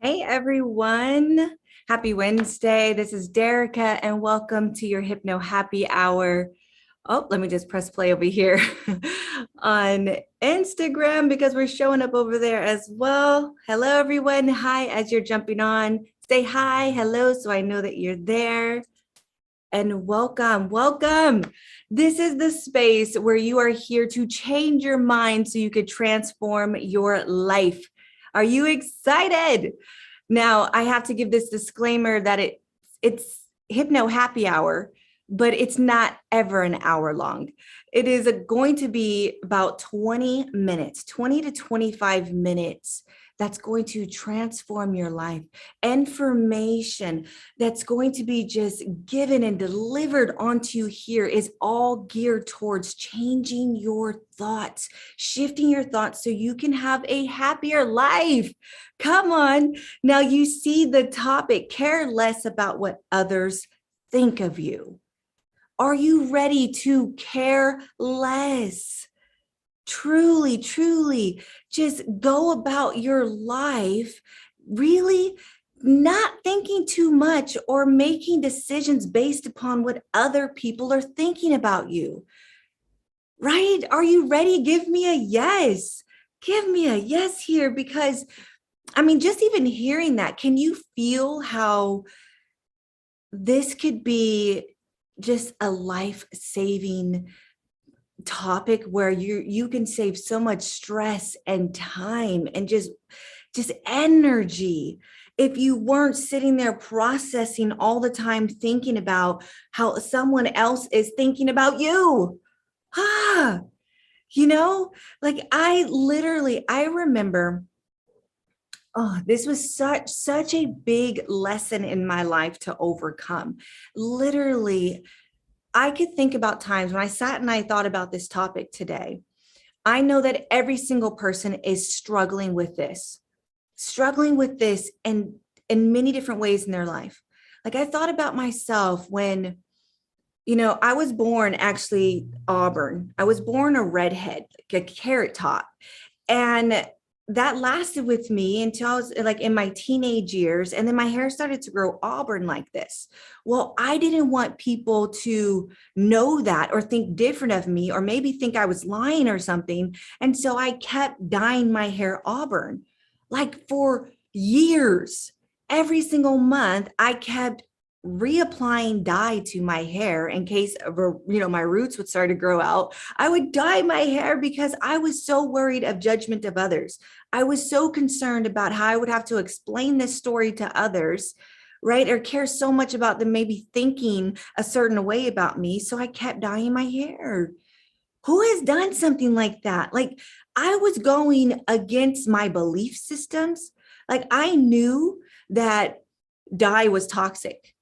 Hey everyone, happy Wednesday. This is Derika and welcome to your Hypno Happy Hour. Oh, let me just press play over here on Instagram because we're showing up over there as well. Hello everyone. Hi, as you're jumping on, say hi, hello, so I know that you're there. And welcome. This is the space where you are here to change your mind so you could transform your life. Are you excited? Now, I have to give this disclaimer that it's Hypno Happy Hour, but it's not ever an hour long. It is going to be about 20 minutes, 20 to 25 minutes. That's going to transform your life. Information that's going to be just given and delivered onto you here is all geared towards changing your thoughts, shifting your thoughts so you can have a happier life. Come on. Now you see the topic, care less about what others think of you. Are you ready to care less? Truly, truly just go about your life really not thinking too much or making decisions based upon what other people are thinking about you. Right? Are you ready? Give me a yes. Give me a yes here because, just even hearing that, can you feel how this could be just a life-saving topic where you can save so much stress and time and just energy if you weren't sitting there processing all the time thinking about how someone else is thinking about you. Like I remember, this was such a big lesson in my life to overcome. Literally, I could think about times when I sat and I thought about this topic today. I know that every single person is struggling with this and in many different ways in their life. Like I thought about myself when, I was born actually Auburn. I was born a redhead, like a carrot top. And that lasted with me until I was like in my teenage years. And then my hair started to grow auburn like this. Well, I didn't want people to know that or think different of me or maybe think I was lying or something. And so I kept dyeing my hair auburn like for years. Every single month, I kept reapplying dye to my hair in case of my roots would start to grow out. I would dye my hair because I was so worried of judgment of others. I was so concerned about how I would have to explain this story to others, right? Or care so much about them maybe thinking a certain way about me. So I kept dyeing my hair. Who has done something like that? Like I was going against my belief systems. Like I knew that dye was toxic.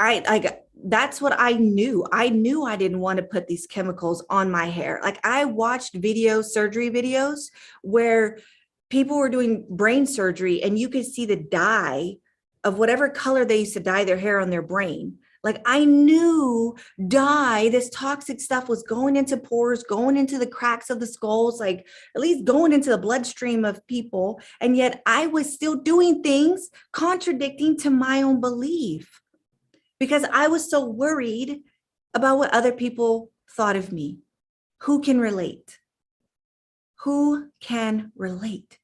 That's what I knew. I knew I didn't want to put these chemicals on my hair. Like I watched surgery videos where people were doing brain surgery and you could see the dye of whatever color they used to dye their hair on their brain. Like I knew dye, this toxic stuff was going into pores, going into the cracks of the skulls, like at least going into the bloodstream of people. And yet I was still doing things contradicting to my own belief, because I was so worried about what other people thought of me. Who can relate? Who can relate?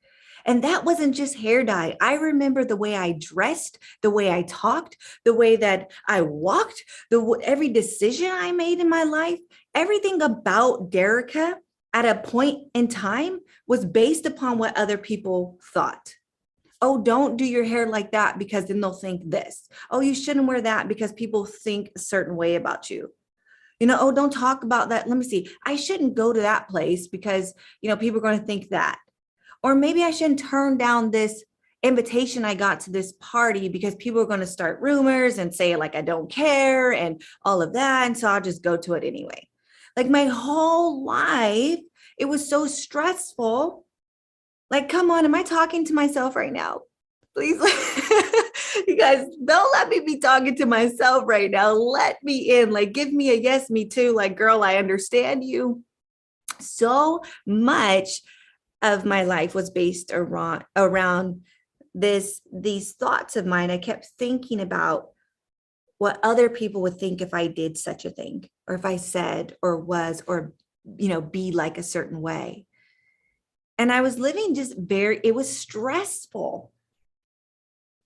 And that wasn't just hair dye. I remember the way I dressed, the way I talked, the way that I walked, every decision I made in my life, everything about Derika at a point in time was based upon what other people thought. Oh, don't do your hair like that because then they'll think this. Oh, you shouldn't wear that because people think a certain way about you. Oh, don't talk about that. Let me see. I shouldn't go to that place because, people are going to think that. Or maybe I shouldn't turn down this invitation I got to this party because people are going to start rumors and say like I don't care and all of that. And so I'll just go to it anyway. Like my whole life, it was so stressful. Like, come on, am I talking to myself right now? Please, you guys, don't let me be talking to myself right now. Let me in, like, give me a yes, me too. Like, girl, I understand you. So much of my life was based around these thoughts of mine, I kept thinking about what other people would think if I did such a thing, or if I said or was, or, be like a certain way. And I was living it was stressful.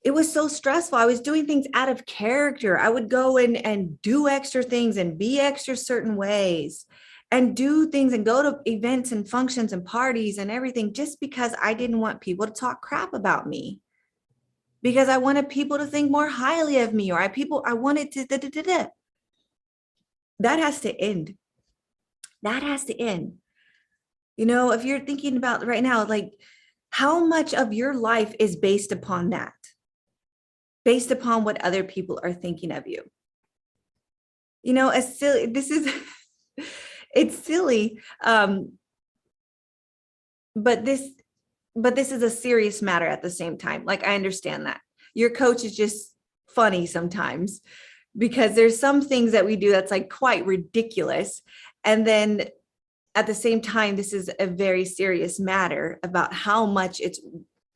It was so stressful. I was doing things out of character. I would go in and do extra things and be extra certain ways and do things and go to events and functions and parties and everything just because I didn't want people to talk crap about me, because I wanted people to think more highly of me, or I wanted to, that has to end. That has to end. If you're thinking about right now, like how much of your life is based upon that, based upon what other people are thinking of you. As silly, it's silly. But this is a serious matter at the same time. Like, I understand that your coach is just funny sometimes, because there's some things that we do that's like quite ridiculous. And then at the same time, this is a very serious matter about how much it's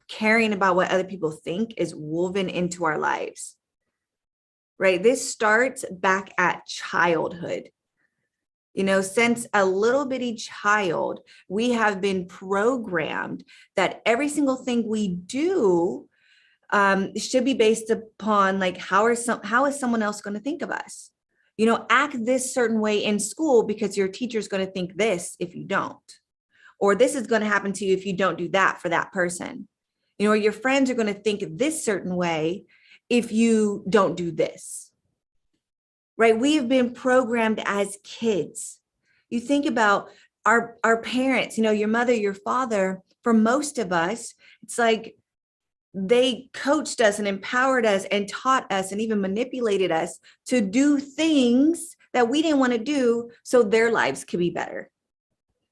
caring about what other people think is woven into our lives, right? This starts back at childhood. Since a little bitty child, we have been programmed that every single thing we do should be based upon like, how is someone else going to think of us? Act this certain way in school because your teacher's going to think this if you don't, or this is going to happen to you if you don't do that for that person. Or your friends are going to think this certain way if you don't do this. Right? We have been programmed as kids. You think about our parents, your mother, your father. For most of us, it's like they coached us and empowered us and taught us and even manipulated us to do things that we didn't want to do, so their lives could be better,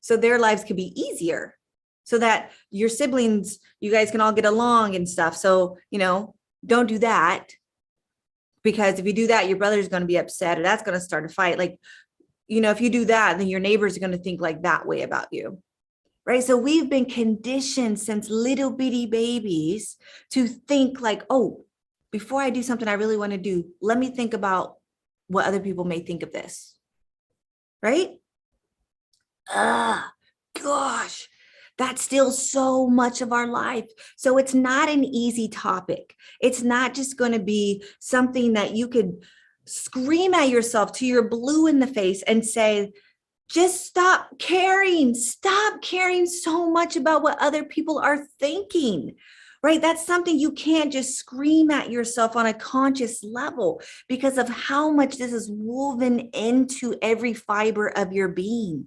so their lives could be easier, so that your siblings, you guys can all get along and stuff. So, don't do that, because if you do that, your brother's going to be upset, or that's going to start a fight. Like, if you do that, then your neighbors are going to think like that way about you. Right? So we've been conditioned since little bitty babies to think like, oh, before I do something I really want to do, let me think about what other people may think of this. Right? Gosh, that's still so much of our life. So it's not an easy topic. It's not just going to be something that you could scream at yourself till you're blue in the face and say, just stop caring so much about what other people are thinking, right? That's something you can't just scream at yourself on a conscious level, because of how much this is woven into every fiber of your being.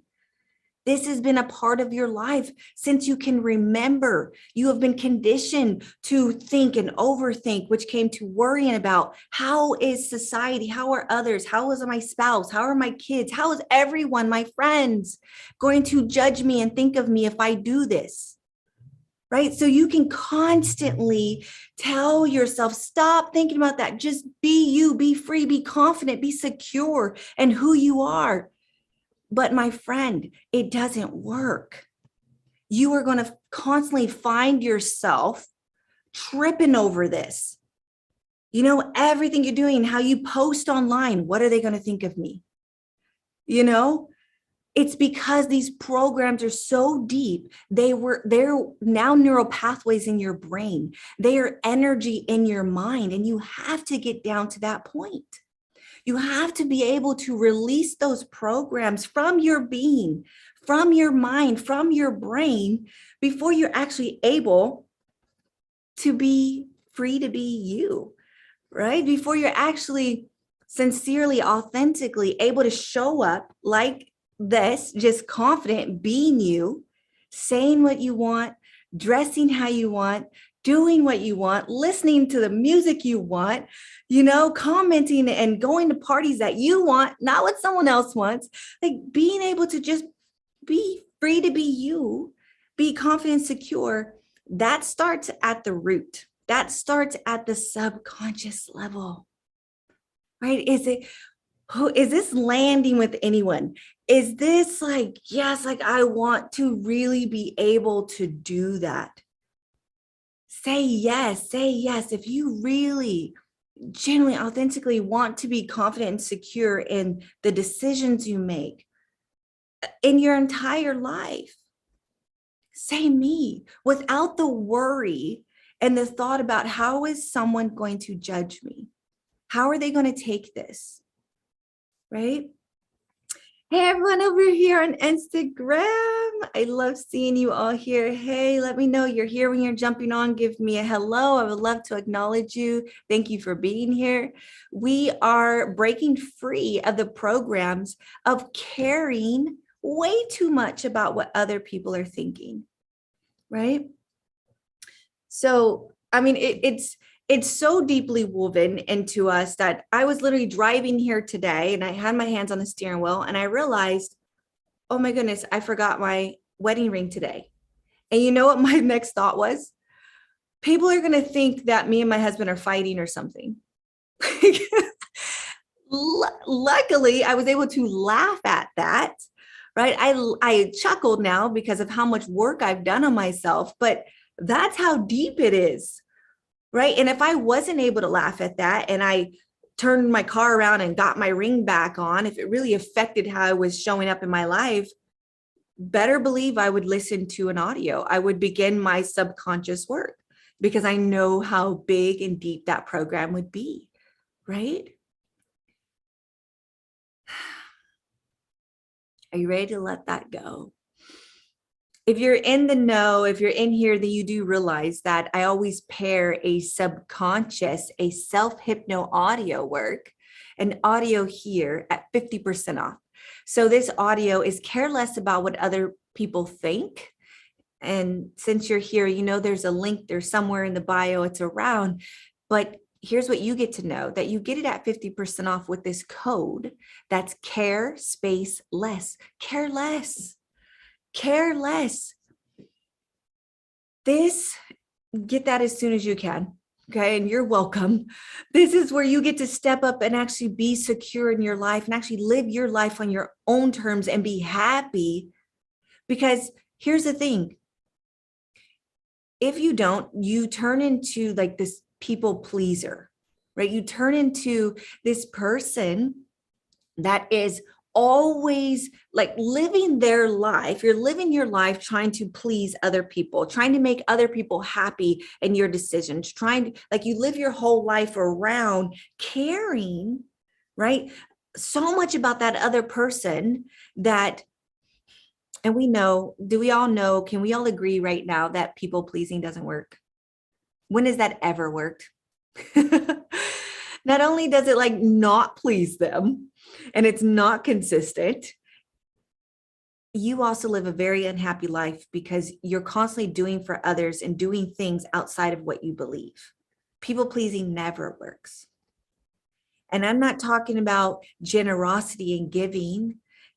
This has been a part of your life since you can remember. You have been conditioned to think and overthink, which came to worrying about, how is society? How are others? How is my spouse? How are my kids? How is everyone, my friends, going to judge me and think of me if I do this? Right? So you can constantly tell yourself, stop thinking about that. Just be you, be free, be confident, be secure in who you are. But my friend, it doesn't work. You are going to constantly find yourself tripping over this. Everything you're doing, how you post online, what are they going to think of me? It's because these programs are so deep. They're now neural pathways in your brain. They are energy in your mind, and you have to get down to that point. You have to be able to release those programs from your being, from your mind, from your brain, before you're actually able to be free to be you, right? Before you're actually sincerely, authentically able to show up like this, just confident, being you, saying what you want, dressing how you want, doing what you want, listening to the music you want, commenting and going to parties that you want, not what someone else wants. Like, being able to just be free to be you, be confident, secure. That starts at the root. That starts at the subconscious level, right? Is this landing with anyone? Is this like, yes, like I want to really be able to do that. Say yes, say yes. If you really genuinely, authentically want to be confident and secure in the decisions you make in your entire life, say me without the worry and the thought about how is someone going to judge me? How are they going to take this? Right? Hey, everyone over here on Instagram. I love seeing you all here. Hey, let me know you're here when you're jumping on. Give me a hello. I would love to acknowledge you. Thank you for being here. We are breaking free of the programs of caring way too much about what other people are thinking, right? So, I mean, it's so deeply woven into us that I was literally driving here today and I had my hands on the steering wheel and I realized, oh my goodness, I forgot my wedding ring today. And you know what my next thought was? People are going to think that me and my husband are fighting or something. Luckily, I was able to laugh at that, right? I chuckled now because of how much work I've done on myself, but that's how deep it is, right? And if I wasn't able to laugh at that and I turned my car around and got my ring back on, if it really affected how I was showing up in my life, better believe I would listen to an audio. I would begin my subconscious work because I know how big and deep that program would be, right? Are you ready to let that go? If you're in the know, if you're in here, then you do realize that I always pair a subconscious, a self-hypno audio work, an audio here at 50% off. So this audio is care less about what other people think. And since you're here, you know, there's a link there somewhere in the bio, it's around, but here's what you get to know, that you get it at 50% off with this code. That's care space less, care less. Care less. This, get that as soon as you can. Okay. And you're welcome. This is where you get to step up and actually be secure in your life and actually live your life on your own terms and be happy. Because here's the thing. If you don't, you turn into like this people pleaser, right? You turn into this person that is always like living their life. You're living your life trying to please other people, trying to make other people happy in your decisions, trying to, like, you live your whole life around caring, right? So much about that other person that, and we know, do we all know, can we all agree right now that people pleasing doesn't work? When has that ever worked? Not only does it like not please them, and it's not consistent, you also live a very unhappy life because you're constantly doing for others and doing things outside of what you believe. People pleasing never works. And I'm not talking about generosity and giving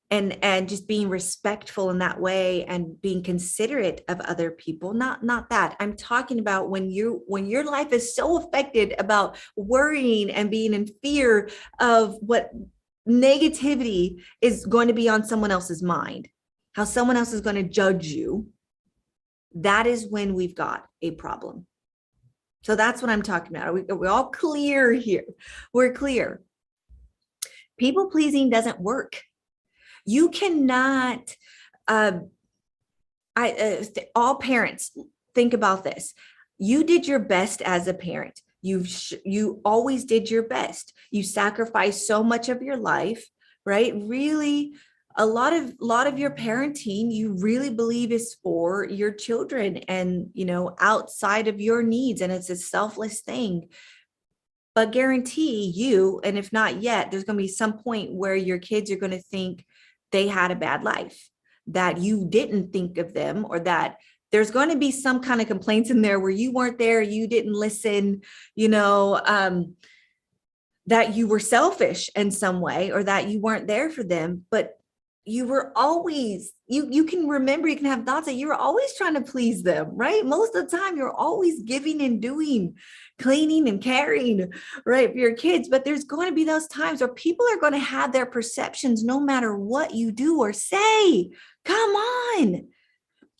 and just being respectful in that way and being considerate of other people. Not that. I'm talking about when your life is so affected about worrying and being in fear of what negativity is going to be on someone else's mind, how someone else is going to judge you. That is when we've got a problem. So that's what I'm talking about. We're all clear here. We're clear. People pleasing doesn't work. You cannot, all parents, think about this. You did your best as a parent. You always did your best. You sacrificed so much of your life, right? Really, a lot of your parenting, you really believe is for your children and, you know, outside of your needs. And it's a selfless thing. But guarantee you, and if not yet, there's going to be some point where your kids are going to think they had a bad life, that you didn't think of them, or that there's going to be some kind of complaints in there where you weren't there, you didn't listen, you know, that you were selfish in some way, or that you weren't there for them. But you were always, you can remember, you can have thoughts that you were always trying to please them, right? Most of the time, you're always giving and doing, cleaning and caring, right, for your kids. But there's going to be those times where people are going to have their perceptions no matter what you do or say. Come on.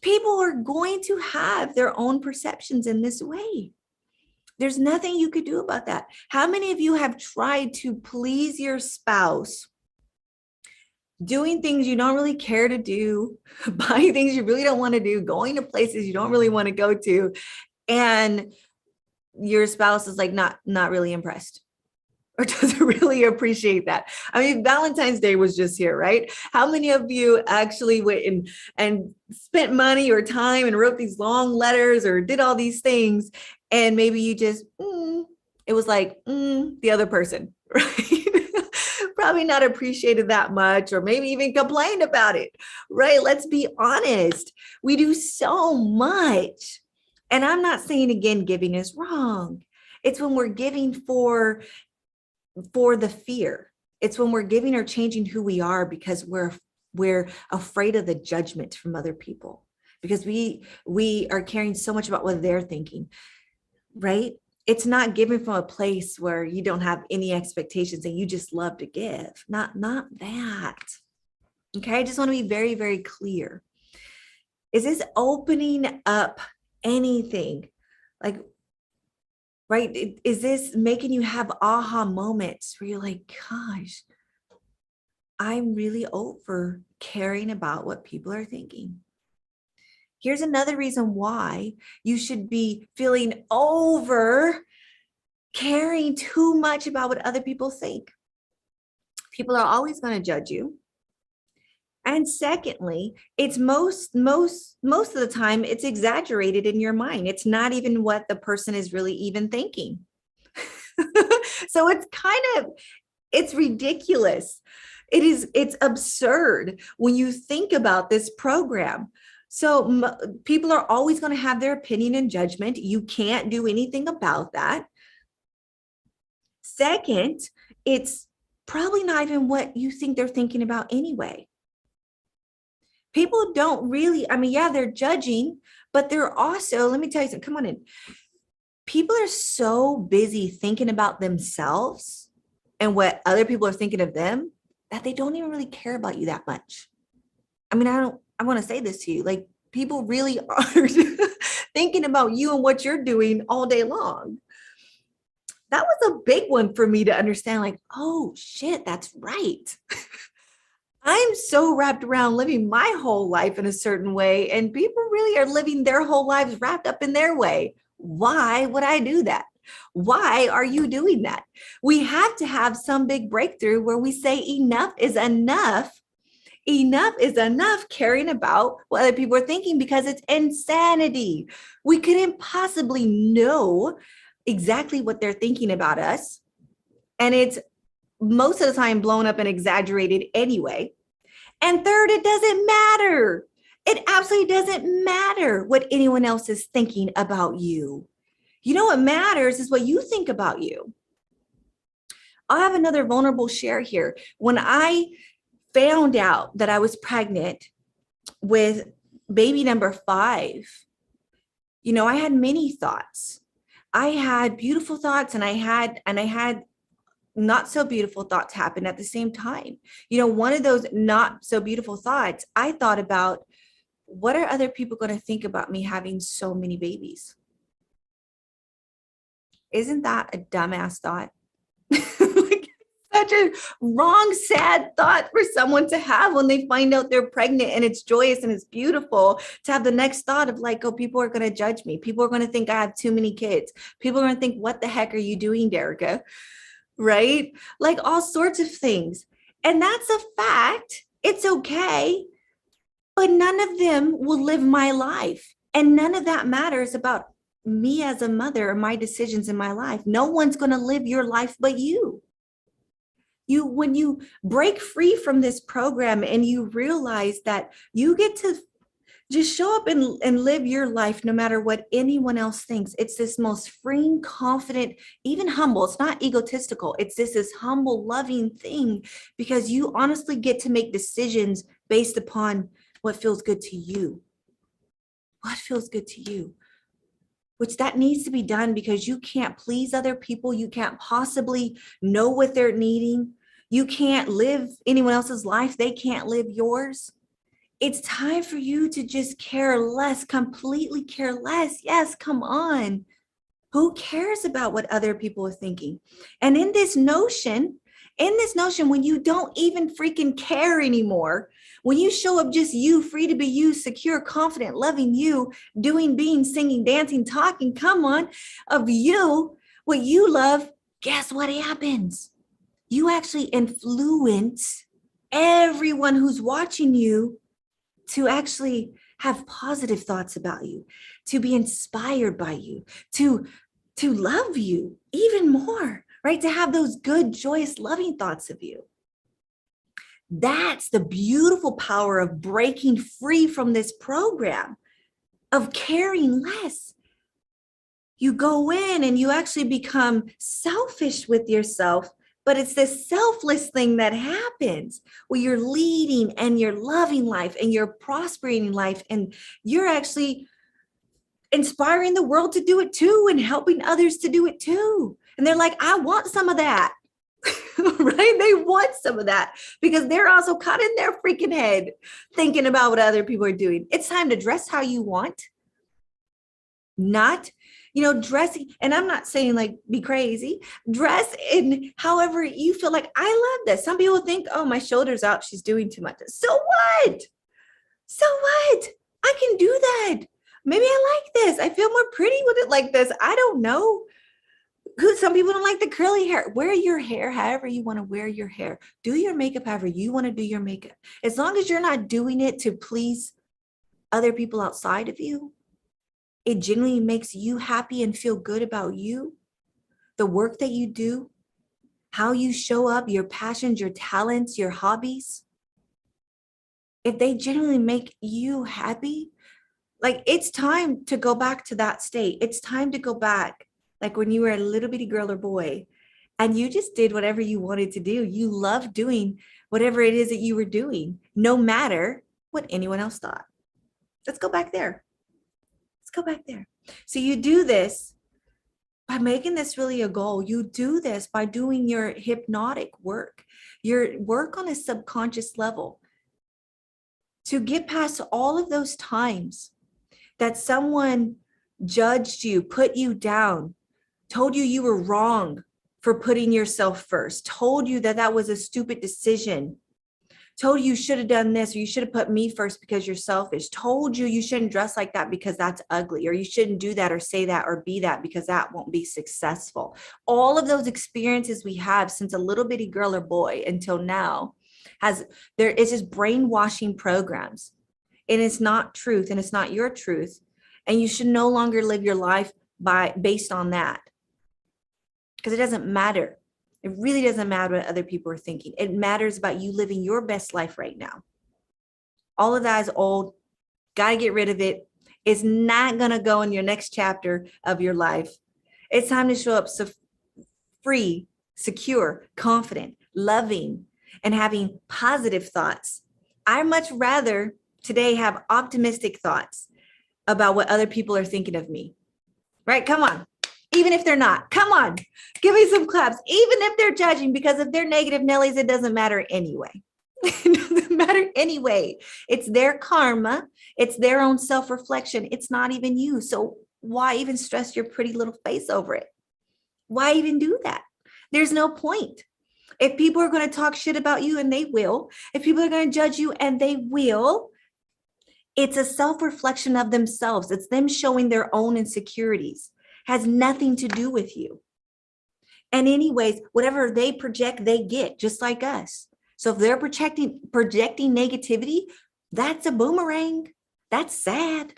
People are going to have their own perceptions in this way. There's nothing you could do about that. How many of you have tried to please your spouse, doing things you don't really care to do, buying things you really don't want to do, going to places you don't really want to go to, and your spouse is like not really impressed or doesn't really appreciate that? I mean, Valentine's Day was just here, right? How many of you actually went and spent money or time and wrote these long letters or did all these things, and maybe you just it was like the other person, right? Probably not appreciated that much, or maybe even complained about it, right? Let's be honest. We do so much. And I'm not saying, again, giving is wrong. It's when we're giving for the fear. It's when we're giving or changing who we are because we're afraid of the judgment from other people, because we are caring so much about what they're thinking, right? It's not giving from a place where you don't have any expectations and you just love to give. Not that. Okay, I just want to be very, very clear. Is this opening up anything? Like, right? Is this making you have aha moments where you're like, gosh, I'm really over caring about what people are thinking? Here's another reason why you should be feeling over caring too much about what other people think. People are always going to judge you. And secondly, it's most of the time, it's exaggerated in your mind. It's not even what the person is really even thinking. So it's ridiculous. It's absurd when you think about this program. So people are always going to have their opinion and judgment. You can't do anything about that. Second, it's probably not even what you think they're thinking about anyway. People don't really, I mean, yeah, they're judging, but they're also, let me tell you something, come on in. People are so busy thinking about themselves and what other people are thinking of them that they don't even really care about you that much. I mean, I want to say this to you, like, people really are thinking about you and what you're doing all day long. That was a big one for me to understand, like, oh shit, that's right. I'm so wrapped around living my whole life in a certain way, and people really are living their whole lives wrapped up in their way. Why would I do that? Why are you doing that? We have to have some big breakthrough where we say enough is enough. Enough is enough caring about what other people are thinking, because it's insanity. We couldn't possibly know exactly what they're thinking about us. And it's most of the time blown up and exaggerated anyway. And third, it doesn't matter. It absolutely doesn't matter what anyone else is thinking about you. You know what matters is what you think about you. I'll have another vulnerable share here. When I found out that I was pregnant with baby number 5, you know, I had many thoughts. I had beautiful thoughts, and I had not so beautiful thoughts happen at the same time. You know, one of those not so beautiful thoughts, I thought about, what are other people going to think about me having so many babies? Isn't that a dumbass thought? Like, such a wrong, sad thought for someone to have when they find out they're pregnant, and it's joyous and it's beautiful to have the next thought of like, oh, people are going to judge me. People are going to think I have too many kids. People are going to think, what the heck are you doing, Derika? Right? Like all sorts of things. And that's a fact. It's okay. But none of them will live my life. And none of that matters about me as a mother or my decisions in my life. No one's going to live your life but you. When you break free from this program and you realize that you get to just show up and live your life no matter what anyone else thinks. It's this most freeing, confident, even humble. It's not egotistical. It's this humble, loving thing, because you honestly get to make decisions based upon what feels good to you. What feels good to you? Which that needs to be done, because you can't please other people. You can't possibly know what they're needing. You can't live anyone else's life. They can't live yours. It's time for you to just care less, completely care less. Yes, come on. Who cares about what other people are thinking? And in this notion, when you don't even freaking care anymore, when you show up just you, free to be you, secure, confident, loving you, doing, being, singing, dancing, talking, come on, of you, what you love, guess what happens? You actually influence everyone who's watching you to actually have positive thoughts about you, to be inspired by you, to love you even more, right? To have those good, joyous, loving thoughts of you. That's the beautiful power of breaking free from this program of caring less. You go in and you actually become selfish with yourself, but it's this selfless thing that happens where you're leading and you're loving life and you're prospering in life, and you're actually inspiring the world to do it too and helping others to do it too. And they're like, I want some of that, right? They want some of that because they're also caught in their freaking head thinking about what other people are doing. It's time to dress how you want, not, dressing. And I'm not saying like be crazy, dress in however you feel like. I love this. Some people think, oh, my shoulder's out, she's doing too much. So what? I can do that. Maybe I like this. I feel more pretty with it like this. I don't know. Some people don't like the curly hair. Wear your hair however you want to wear your hair. Do your makeup however you want to do your makeup. As long as you're not doing it to please other people outside of you, it genuinely makes you happy and feel good about you, the work that you do, how you show up, your passions, your talents, your hobbies. If they genuinely make you happy, like it's time to go back to that state. It's time to go back, like when you were a little bitty girl or boy, and you just did whatever you wanted to do. You loved doing whatever it is that you were doing, no matter what anyone else thought. Let's go back there. So you do this by making this really a goal. You do this by doing your hypnotic work, your work on a subconscious level, to get past all of those times that someone judged you, put you down, told you you were wrong for putting yourself first, told you that that was a stupid decision, told you should have done this, or you should have put me first because you're selfish, told you you shouldn't dress like that because that's ugly, or you shouldn't do that or say that or be that because that won't be successful. All of those experiences we have since a little bitty girl or boy until now is just brainwashing programs. And it's not truth, and it's not your truth. And you should no longer live your life based on that, because it doesn't matter. It really doesn't matter what other people are thinking. It matters about you living your best life right now. All of that is old. Got to get rid of it. It's not going to go in your next chapter of your life. It's time to show up free, secure, confident, loving, and having positive thoughts. I much rather today have optimistic thoughts about what other people are thinking of me. Right? Come on. Even if they're not, come on, give me some claps. Even if they're judging, because if they're negative Nellies, it doesn't matter anyway. It doesn't matter anyway. It's their karma. It's their own self-reflection. It's not even you. So why even stress your pretty little face over it? Why even do that? There's no point. If people are going to talk shit about you, and they will, if people are going to judge you, and they will, it's a self-reflection of themselves. It's them showing their own insecurities. Has nothing to do with you. And anyways, whatever they project, they get, just like us. So if they're projecting negativity, that's a boomerang. That's sad.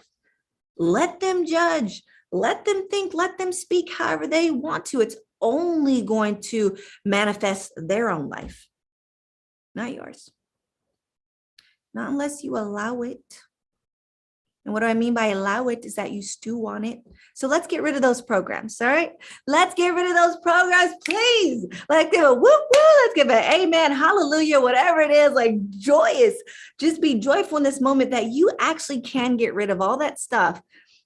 Let them judge. Let them think. Let them speak however they want to. It's only going to manifest their own life, not yours. Not unless you allow it. And what do I mean by allow it is that you stew on it. So let's get rid of those programs. All right. Let's get rid of those programs, please. Let's give a whoop, whoop. Let's give an amen, hallelujah, whatever it is, like joyous. Just be joyful in this moment that you actually can get rid of all that stuff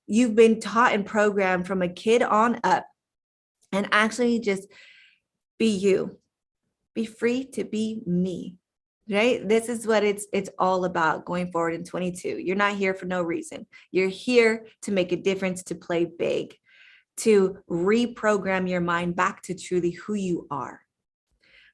you've been taught and programmed from a kid on up, and actually just be you. Be free to be me. right? This is what it's all about going forward in 22. You're not here for no reason. You're here to make a difference, to play big, to reprogram your mind back to truly who you are.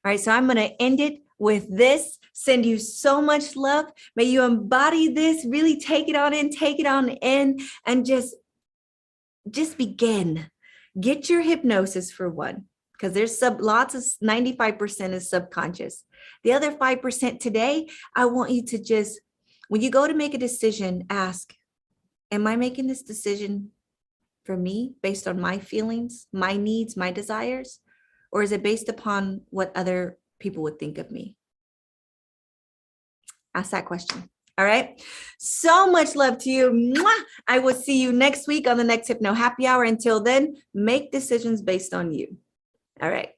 All right, so I'm going to end it with this. Send you so much love. May you embody this, really take it on in, and just begin. Get your hypnosis for one, because there's lots of 95% is subconscious. The other 5% today, I want you to just, when you go to make a decision, ask, am I making this decision for me based on my feelings, my needs, my desires? Or is it based upon what other people would think of me? Ask that question. All right. So much love to you. Mwah! I will see you next week on the next Hypno Happy Hour. Until then, make decisions based on you. All right.